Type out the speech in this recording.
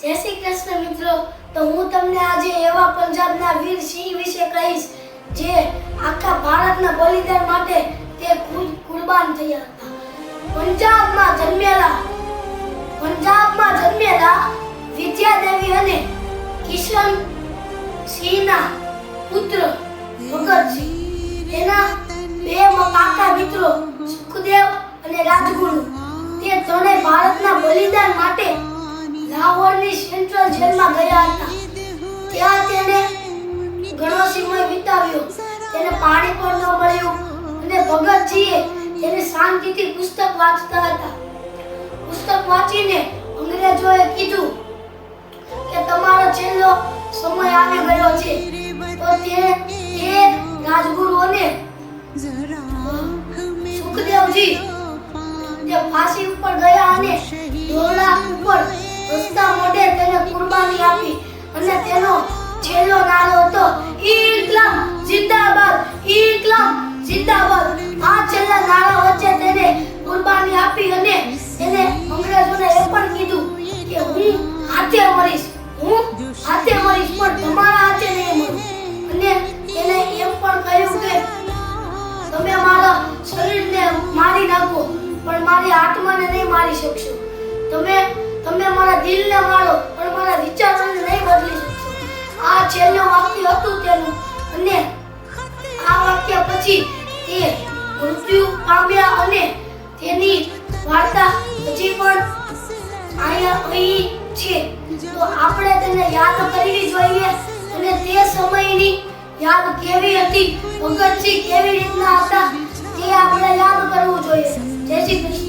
જય શ્રી કૃષ્ણ મિત્રો, તો હું તમને આજે એવા પંજાબના વીર સિંહ વિશે કહીશ જે આખા ભારતના બલિદાન માટે તે કુરબાન થયા હતા. પંજાબમાં જન્મેલા વિદ્યાદેવી અને કિશન સિંહના પુત્ર ભગતસિંહ, તેના બે કાકા મિત્રો સુખદેવ અને રાજગુરુ, તે ત્રણેય ભારતના બલિદાન માટે લાહોરની સેન્ટ્રલ જેલમાં ગયા હતા. ત્યાં તેને ઘણો સમય વિતાવ્યો. તેને પાણી પણ ન મળ્યું અને ભગતસિંહે તેને શાંતિથી પુસ્તક વાંચતા હતા. પુસ્તક વાંચીને અંગ્રેજોએ કીધું કે તમારો છેલ્લો સમય આવી ગયો છે. તો તે રાજગુરુઓને સુખદેવજી તે ફાંસી ઉપર ગયા અને દોરડા ઉપર રસ્તા મોઢે તેને કુરબાની આપી અને તેનો છેલ્લો નારો હતો ઇન્કલાબ જિંદાબાદ, ઇન્કલાબ જિંદાબાદ. આ છેલ્લા નારા વચ્ચે તેને કુરબાની આપી અને તેને અંગ્રેજોને એ પણ કીધું કે હું હાથે મરીશ, પણ તમારા હાથે નહીં મરું. અને તેને એમ પણ કહ્યું કે તમે મારા શરીરને મારી નાખો પણ મારી આત્માને નહીં મારી શકશો. તમે મારા દિલને મારો પણ મારા વિચારોને નહીં બદલી શકશો. આ છેલ્લું વાક્ય હતું તેનું. અને આ વાક્ય પછી તે મૃત્યુ પામ્યા અને તેની વાર્તા હજી પણ અહીં છે. તો આપણે તેને યાદ કરવી જોઈએ અને તે સમયની યાદ કેવી હતી, ભગતસિંહ કેવી રીતના હતા તે આપણે યાદ કરવું જોઈએ. જય શ્રી કૃષ્ણ.